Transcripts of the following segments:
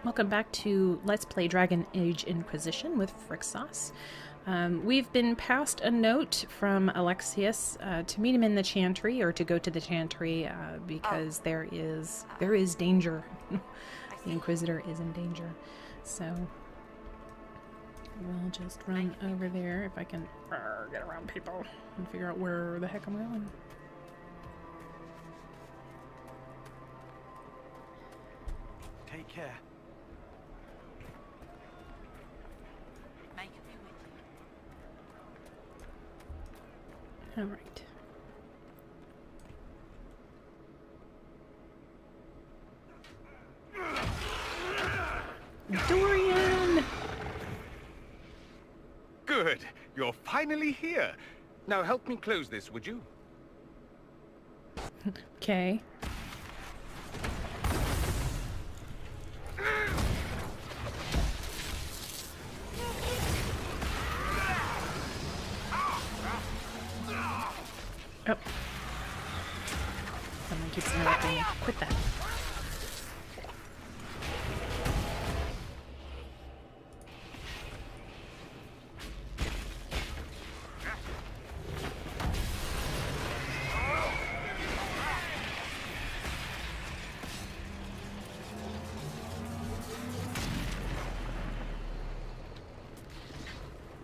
Welcome back to Let's Play Dragon Age Inquisition with Fricksauce. We've been passed a note from Alexius to meet him in the Chantry, or to go to the Chantry, because there is danger. The Inquisitor is in danger. So we'll just run over there if I can get around people and figure out where the heck I'm going. Take care. All right. Dorian! Good. You're finally here. Now help me close this, would you? Okay. Oh. Someone keeps interrupting me. Quit that.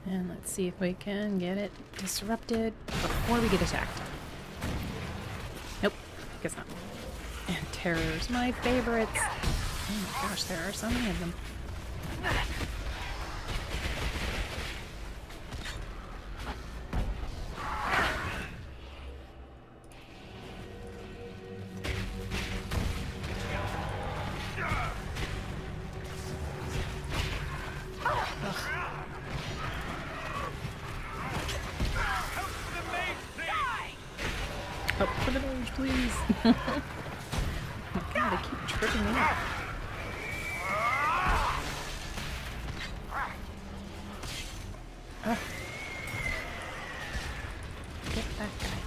And let's see if we can get it disrupted before we get attacked. Nope, guess not. And terror's my favorites. Oh my gosh, there are so many of them. Oh, for the Mage, please. Oh my god, they keep tripping me up. Get that guy.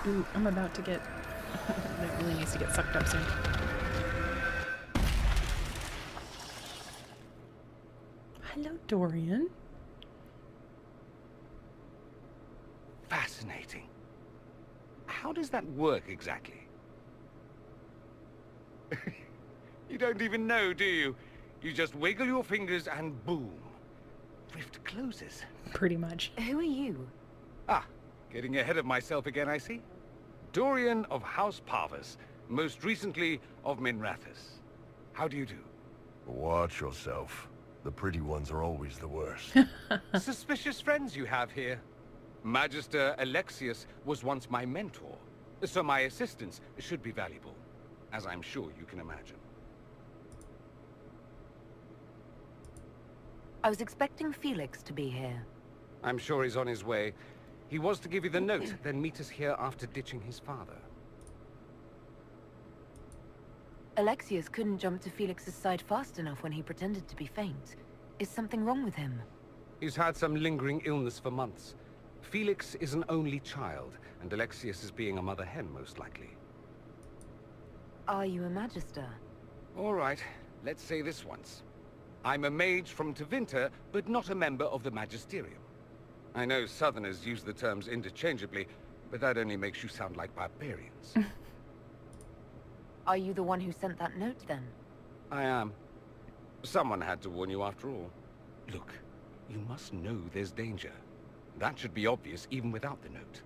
Ooh, I'm about to get... That really needs to get sucked up soon. Hello, Dorian. Fascinating. How does that work exactly? You don't even know, do you? You just wiggle your fingers and boom. Rift closes. Pretty much. Who are you? Ah, getting ahead of myself again, I see. Dorian of House Parvus, most recently of Minrathous. How do you do? Watch yourself. The pretty ones are always the worst. Suspicious friends you have here. Magister Alexius was once my mentor, so my assistance should be valuable, as I'm sure you can imagine. I was expecting Felix to be here. I'm sure he's on his way. He was to give you the note, then meet us here after ditching his father. Alexius couldn't jump to Felix's side fast enough when he pretended to be faint. Is something wrong with him? He's had some lingering illness for months. Felix is an only child, and Alexius is being a mother hen, most likely. Are you a Magister? All right, let's say this once. I'm a mage from Tevinter, but not a member of the Magisterium. I know Southerners use the terms interchangeably, but that only makes you sound like barbarians. Are you the one who sent that note, then? I am. Someone had to warn you after all. Look, you must know there's danger. That should be obvious even without the note.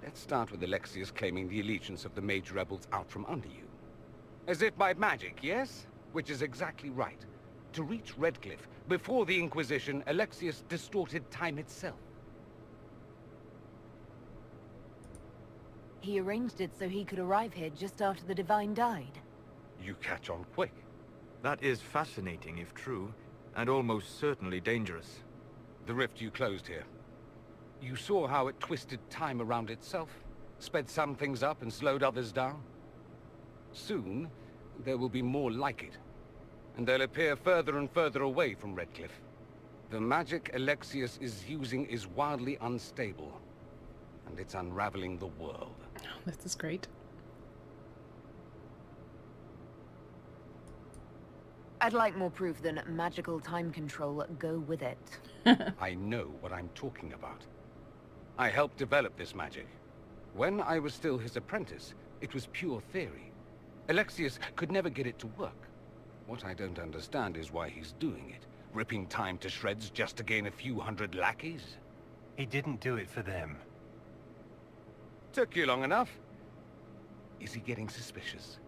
Let's start with Alexius claiming the allegiance of the Mage rebels out from under you. As if by magic, yes? Which is exactly right. To reach Redcliffe, before the Inquisition, Alexius distorted time itself. He arranged it so he could arrive here just after the Divine died. You catch on quick. That is fascinating if true, and almost certainly dangerous. The rift you closed here. You saw how it twisted time around itself, sped some things up and slowed others down. Soon, there will be more like it, and they'll appear further and further away from Redcliffe. The magic Alexius is using is wildly unstable, and it's unraveling the world. Oh, this is great. I'd like more proof than magical time control go with it. I know what I'm talking about. I helped develop this magic. When I was still his apprentice, it was pure theory. Alexius could never get it to work. What I don't understand is why he's doing it. Ripping time to shreds just to gain a few hundred lackeys? He didn't do it for them. Took you long enough. Is he getting suspicious?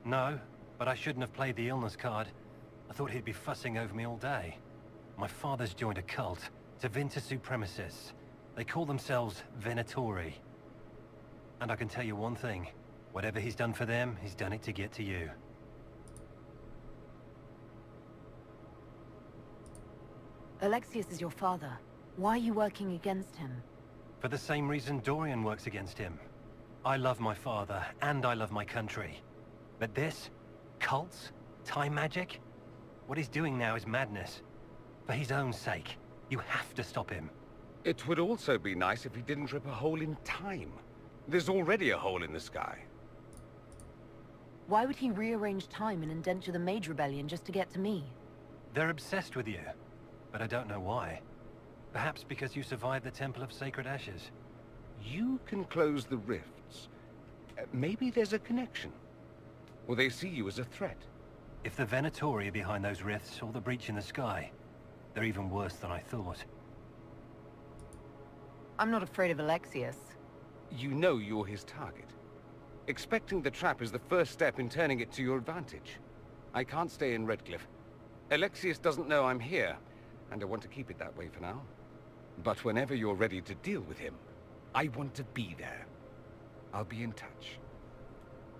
No, but I shouldn't have played the illness card. I thought he'd be fussing over me all day. My father's joined a cult, Tevinter Supremacists. They call themselves Venatori. And I can tell you one thing. Whatever he's done for them, he's done it to get to you. Alexius is your father. Why are you working against him? For the same reason Dorian works against him. I love my father, and I love my country. But this? Cults? Time magic? What he's doing now is madness. For his own sake, you have to stop him. It would also be nice if he didn't rip a hole in time. There's already a hole in the sky. Why would he rearrange time and indenture the Mage Rebellion just to get to me? They're obsessed with you, but I don't know why. Perhaps because you survived the Temple of Sacred Ashes. You can close the rifts. Maybe there's a connection. Or they see you as a threat. If the Venatori are behind those rifts or the breach in the sky, they're even worse than I thought. I'm not afraid of Alexius. You know you're his target. Expecting the trap is the first step in turning it to your advantage. I can't stay in Redcliffe. Alexius doesn't know I'm here, and I want to keep it that way for now. But whenever you're ready to deal with him, I want to be there. I'll be in touch.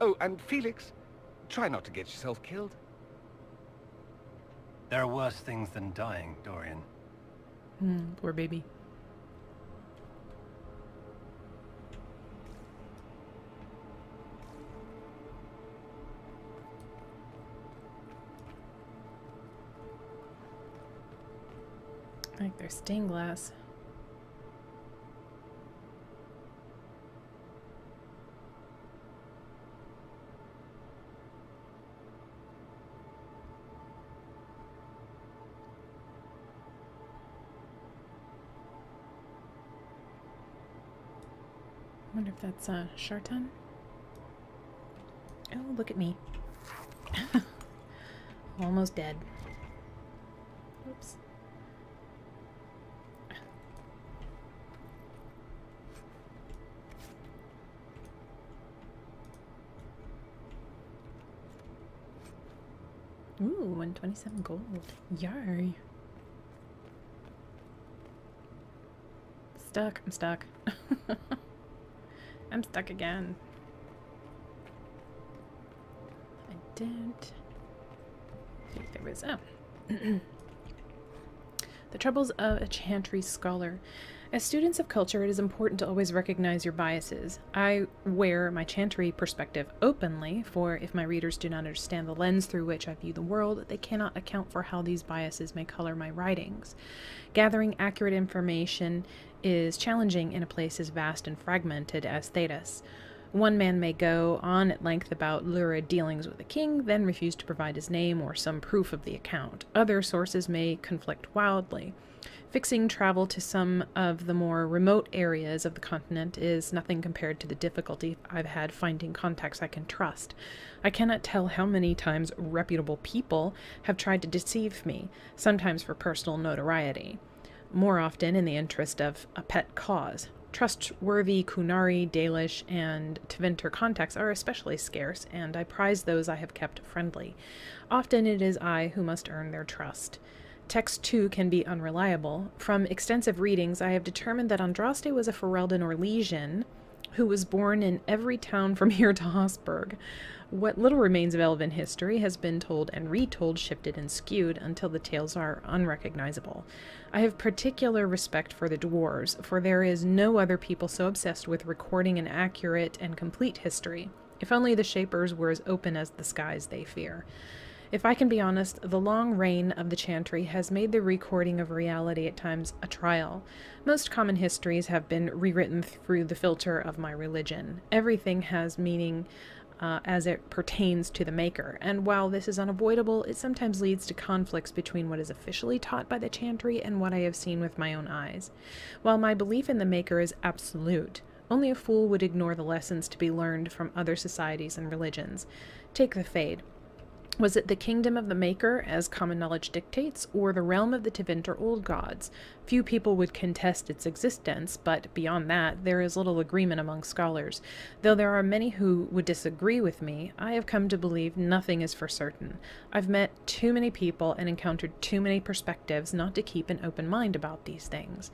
Oh, and Felix, try not to get yourself killed. There are worse things than dying, Dorian. Poor baby. I like their stained glass. I wonder if that's Shartan. Oh, look at me. Almost dead. Oops. Ooh, 127 gold. Yay. Stuck. I'm stuck. I'm stuck again. I don't think there was... Oh. The troubles of a chantry scholar. As students of culture, it is important to always recognize your biases. I wear my chantry perspective openly, for if my readers do not understand the lens through which I view the world, they cannot account for how these biases may color my writings. Gathering accurate information is challenging in a place as vast and fragmented as Thedas. One man may go on at length about lurid dealings with the king, then refuse to provide his name or some proof of the account. Other sources may conflict wildly. Fixing travel to some of the more remote areas of the continent is nothing compared to the difficulty I've had finding contacts I can trust. I cannot tell how many times reputable people have tried to deceive me, sometimes for personal notoriety, more often in the interest of a pet cause. Trustworthy Kunari, Dalish, and Tevinter contacts are especially scarce, and I prize those I have kept friendly. Often it is I who must earn their trust. Text, too, can be unreliable. From extensive readings, I have determined that Andraste was a Ferelden or Legion who was born in every town from here to Hosburg. What little remains of Elven history has been told and retold, shifted and skewed, until the tales are unrecognizable. I have particular respect for the dwarves, for there is no other people so obsessed with recording an accurate and complete history. If only the Shapers were as open as the skies they fear. If I can be honest, the long reign of the Chantry has made the recording of reality at times a trial. Most common histories have been rewritten through the filter of my religion. Everything has meaning as it pertains to the Maker, and while this is unavoidable, it sometimes leads to conflicts between what is officially taught by the Chantry and what I have seen with my own eyes. While my belief in the Maker is absolute, only a fool would ignore the lessons to be learned from other societies and religions. Take the Fade. Was it the kingdom of the Maker, as common knowledge dictates, or the realm of the Tevinter old gods? Few people would contest its existence, but beyond that, there is little agreement among scholars. Though there are many who would disagree with me, I have come to believe nothing is for certain. I've met too many people and encountered too many perspectives not to keep an open mind about these things.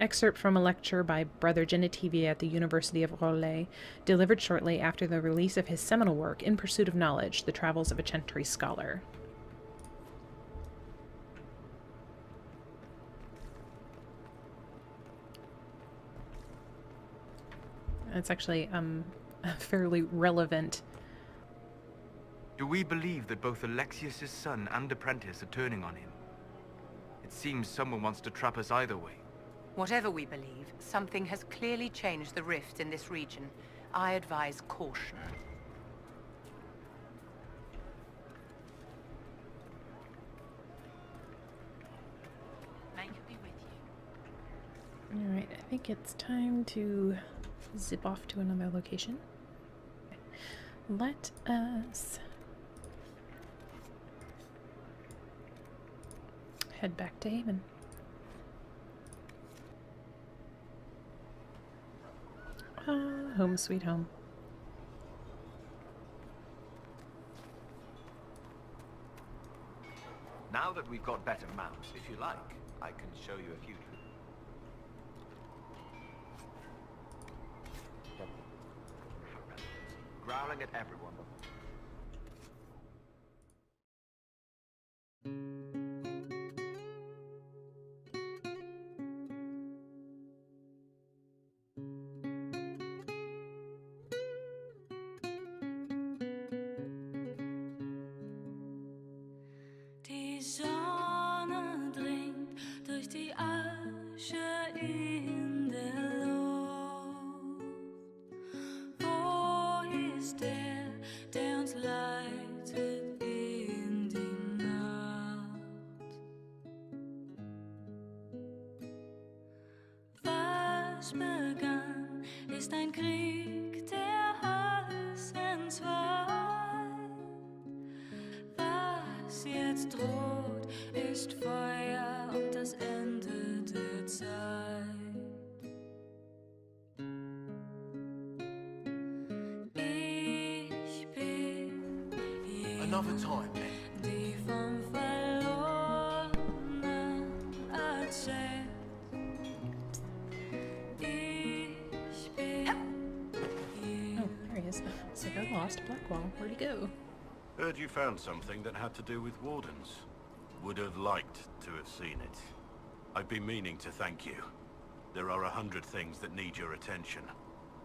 Excerpt from a lecture by Brother Genitivi at the University of Rolais, delivered shortly after the release of his seminal work, In Pursuit of Knowledge, The Travels of a Chantry Scholar. It's actually fairly relevant. Do we believe that both Alexius' son and apprentice are turning on him? It seems someone wants to trap us either way. Whatever we believe, something has clearly changed the rift in this region. I advise caution. May you be with you. Alright, I think it's time to zip off to another location. Let us head back to Haven. Home sweet home. Now that we've got better maps, if you like, I can show you a few. Growling at everyone. Die Sonne dringt durch die Asche in der Luft. Wo ist der, der uns leitet in die Nacht? Was begann, ist ein Krieg, der alles entzweit. Was jetzt droht, ist Feuer und das Ende der Zeit. Ich bin Another time, then. die vom Verlorenen erzählt. Ich bin Oh, there he is. It's like I lost Blackwall. Where'd he go? Heard you found something that had to do with wardens. Would have liked to have seen it. I've been meaning to thank you. There are 100 things that need your attention.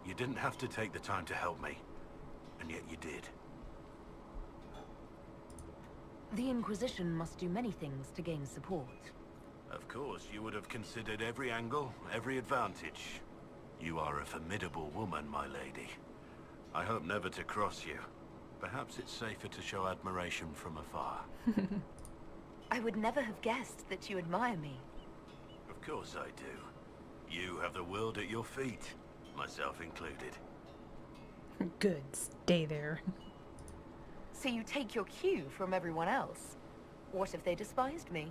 You didn't have to take the time to help me, and yet you did. The Inquisition must do many things to gain support. Of course, you would have considered every angle, every advantage. You are a formidable woman, my lady. I hope never to cross you. Perhaps it's safer to show admiration from afar. I would never have guessed that you admire me. Of course I do. You have the world at your feet, myself included. Good. Stay there. So you take your cue from everyone else. What if they despised me?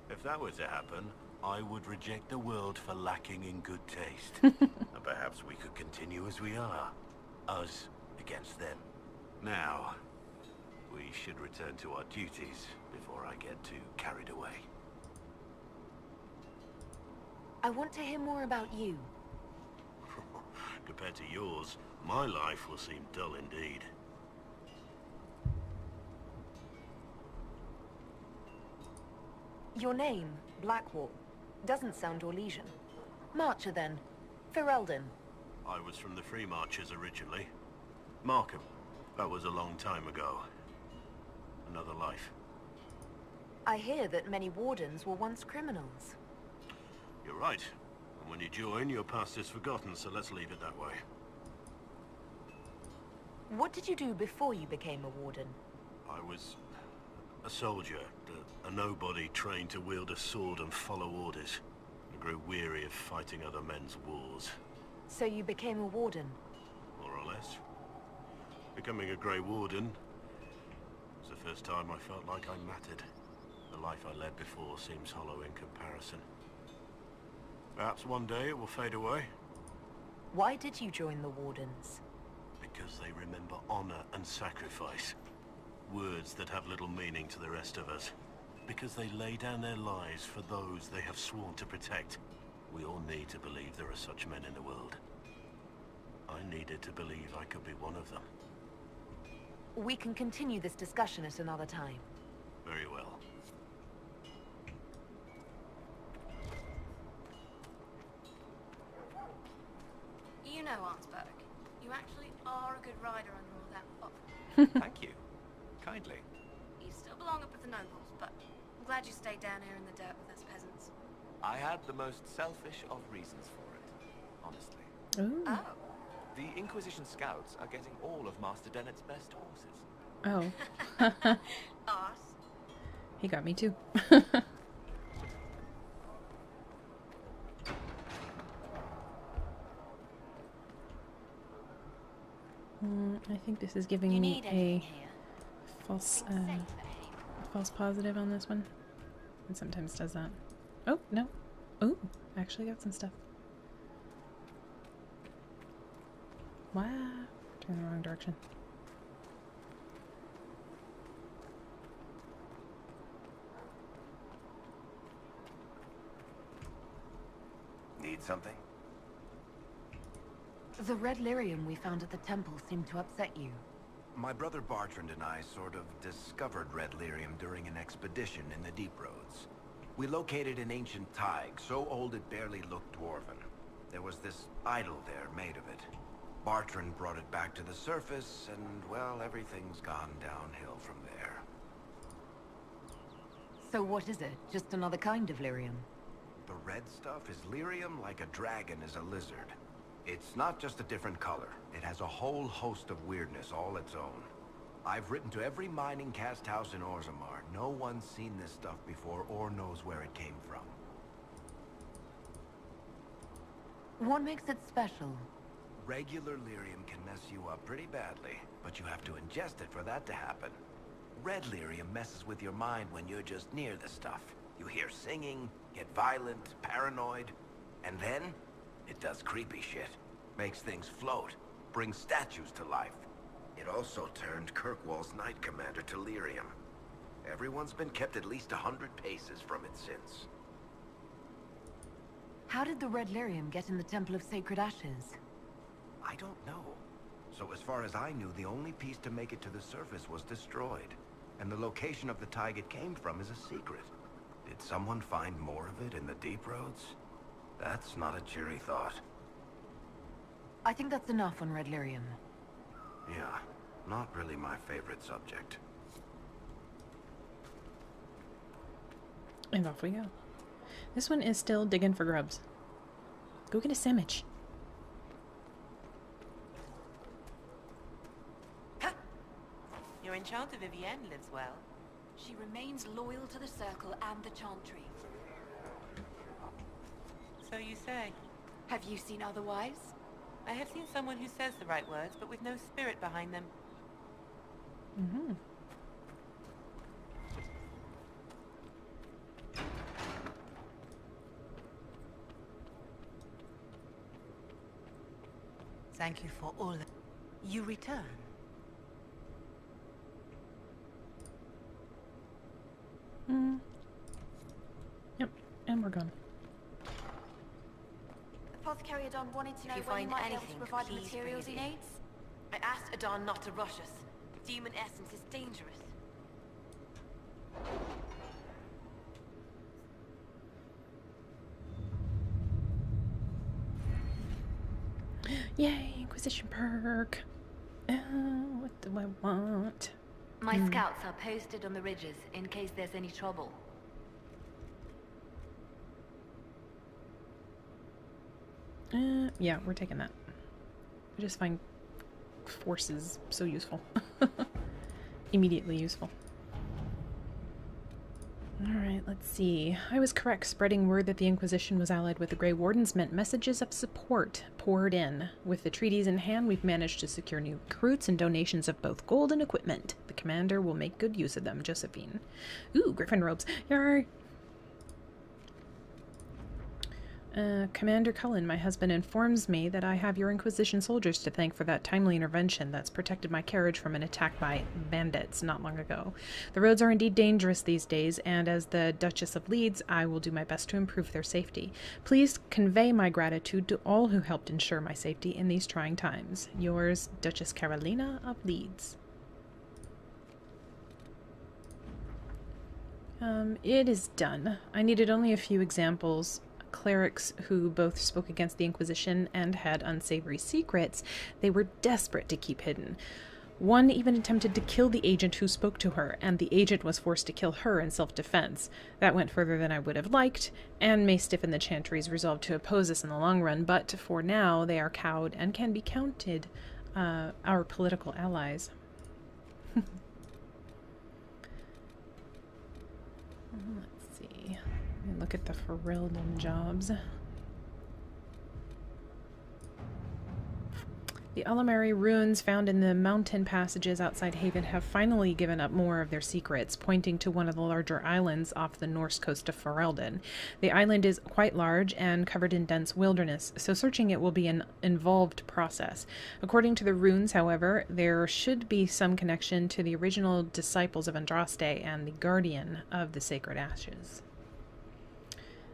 If that were to happen, I would reject the world for lacking in good taste. And perhaps we could continue as we are. Us against them. Now, we should return to our duties before I get too carried away. I want to hear more about you. Compared to yours, my life will seem dull indeed. Your name, Blackwall, doesn't sound Orlesian. Marcher then. Ferelden. I was from the Free Marchers originally. Markham. That was a long time ago. Another life. I hear that many wardens were once criminals. You're right. And when you join, your past is forgotten, so let's leave it that way. What did you do before you became a warden? I was a soldier, a nobody trained to wield a sword and follow orders. I grew weary of fighting other men's wars. So you became a warden? More or less. Becoming a Grey Warden was the first time I felt like I mattered. The life I led before seems hollow in comparison. Perhaps one day it will fade away. Why did you join the Wardens? Because they remember honor and sacrifice. Words that have little meaning to the rest of us. Because they lay down their lives for those they have sworn to protect. We all need to believe there are such men in the world. I needed to believe I could be one of them. We can continue this discussion at another time. Very well. You know, Arnsberg, you actually are a good rider under all that fog. Thank you. Kindly. You still belong up with the nobles, but I'm glad you stayed down here in the dirt with us peasants. I had the most selfish of reasons for it, honestly. Ooh. Oh. The Inquisition scouts are getting all of Master Dennett's best horses. Oh. Arse. He got me too. I think this is giving me a false positive on this one. It sometimes does that. Oh, no. Oh, actually got some stuff. Wow. Turn the wrong direction. Need something? The red lyrium we found at the temple seemed to upset you. My brother Bartrand and I sort of discovered red lyrium during an expedition in the Deep Roads. We located an ancient thaig, so old it barely looked dwarven. There was this idol there made of it. Bartrand brought it back to the surface, and, well, everything's gone downhill from there. So what is it? Just another kind of lyrium? The red stuff is lyrium like a dragon is a lizard. It's not just a different color. It has a whole host of weirdness all its own. I've written to every mining cast house in Orzammar. No one's seen this stuff before or knows where it came from. What makes it special? Regular lyrium can mess you up pretty badly, but you have to ingest it for that to happen. Red lyrium messes with your mind when you're just near the stuff. You hear singing, get violent, paranoid, and then it does creepy shit. Makes things float, brings statues to life. It also turned Kirkwall's Knight Commander to lyrium. Everyone's been kept at least 100 paces from it since. How did the red lyrium get in the Temple of Sacred Ashes? I don't know. So as far as I knew, the only piece to make it to the surface was destroyed. And the location of the thaig it came from is a secret. Did someone find more of it in the Deep Roads? That's not a cheery thought. I think that's enough on red lyrium. Yeah, not really my favorite subject. And off we go. This one is still digging for grubs. Go get a sandwich. Your enchanter Vivienne lives well. She remains loyal to the Circle and the Chantry. So you say. Have you seen otherwise? I have seen someone who says the right words, but with no spirit behind them. Mm-hmm. Thank you for all. You return. Yep, and we're gone. Apothecary Adon wanted to know you when he find might be able to anything, provide the please materials he bring it in. needs. I asked Adon not to rush us. Demon essence is dangerous. Yay, Inquisition perk. Oh, what do I want? My scouts are posted on the ridges in case there's any trouble. Yeah, we're taking that. I just find forces so useful. Immediately useful. Alright, let's see. I was correct. Spreading word that the Inquisition was allied with the Grey Wardens meant messages of support poured in. With the treaties in hand, we've managed to secure new recruits and donations of both gold and equipment. The commander will make good use of them, Josephine. Ooh, griffin robes. Yar! Commander Cullen, my husband informs me that I have your Inquisition soldiers to thank for that timely intervention that's protected my carriage from an attack by bandits not long ago. The roads are indeed dangerous these days, and as the Duchess of Leeds, I will do my best to improve their safety. Please convey my gratitude to all who helped ensure my safety in these trying times. Yours, Duchess Carolina of Leeds. It is done. I needed only a few examples. Clerics who both spoke against the Inquisition and had unsavory secrets they were desperate to keep hidden. One even attempted to kill the agent who spoke to her, and the agent was forced to kill her in self-defense. That went further than I would have liked, and may stiffen the Chantry's resolve to oppose us in the long run, but for now they are cowed and can be counted our political allies. Let's see. Look at the Ferelden jobs. The Alamari ruins found in the mountain passages outside Haven have finally given up more of their secrets, pointing to one of the larger islands off the Norse coast of Ferelden. The island is quite large and covered in dense wilderness, so searching it will be an involved process. According to the runes, however, there should be some connection to the original disciples of Andraste and the guardian of the sacred ashes.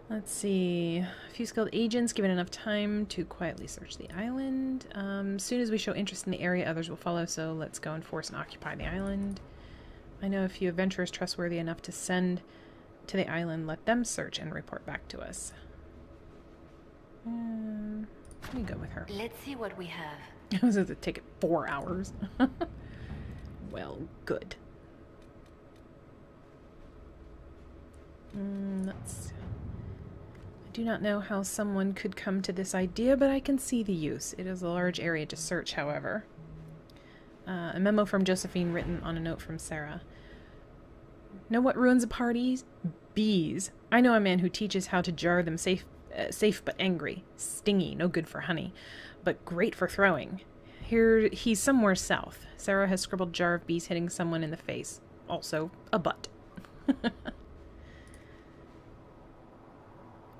Let's see. A few skilled agents given enough time to quietly search the island. Soon as we show interest in the area, others will follow, so let's go and force and occupy the island. I know a few adventurers trustworthy enough to send to the island. Let them search and report back to us. Let me go with her. Let's see what we have. This is to take it 4 hours. Well, good. Let's... I do not know how someone could come to this idea, but I can see the use. It is a large area to search, however. A memo from Josephine written on a note from Sarah. Know what ruins a party? Bees. I know a man who teaches how to jar them safe but angry. Stingy, no good for honey, but great for throwing. Here, he's somewhere south. Sarah has scribbled jar of bees hitting someone in the face. Also, a butt.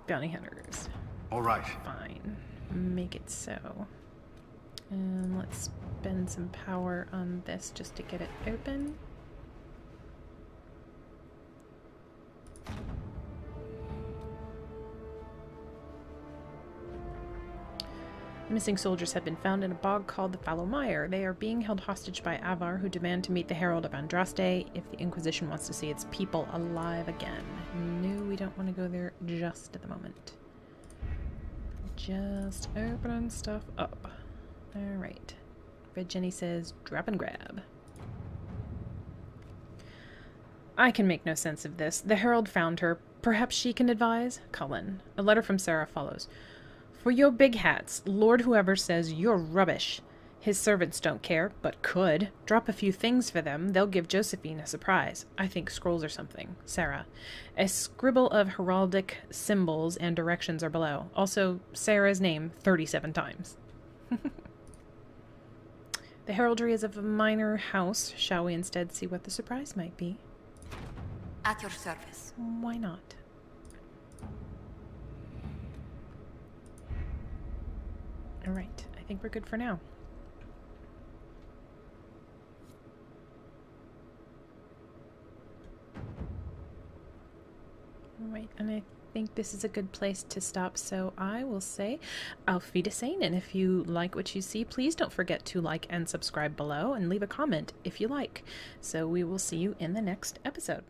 Bounty hunters. All right. Fine. Make it so. And let's spend some power on this just to get it open. The missing soldiers have been found in a bog called the Fallow Mire. They are being held hostage by Avar, who demand to meet the Herald of Andraste if the Inquisition wants to see its people alive again. No, we don't want to go there just at the moment. Just opening stuff up. Alright. Red Jenny says, drop and grab. I can make no sense of this. The Herald found her. Perhaps she can advise? Cullen. A letter from Sarah follows. For your big hats, Lord whoever says you're rubbish. His servants don't care, but could. Drop a few things for them. They'll give Josephine a surprise. I think scrolls or something. Sarah. A scribble of heraldic symbols and directions are below. Also, Sarah's name 37 times. The heraldry is of a minor house. Shall we instead see what the surprise might be? At your service. Why not? Alright, I think we're good for now. Alright, and I think this is a good place to stop, so I will say Auf Wiedersehen, and if you like what you see, please don't forget to like and subscribe below, and leave a comment if you like. So we will see you in the next episode.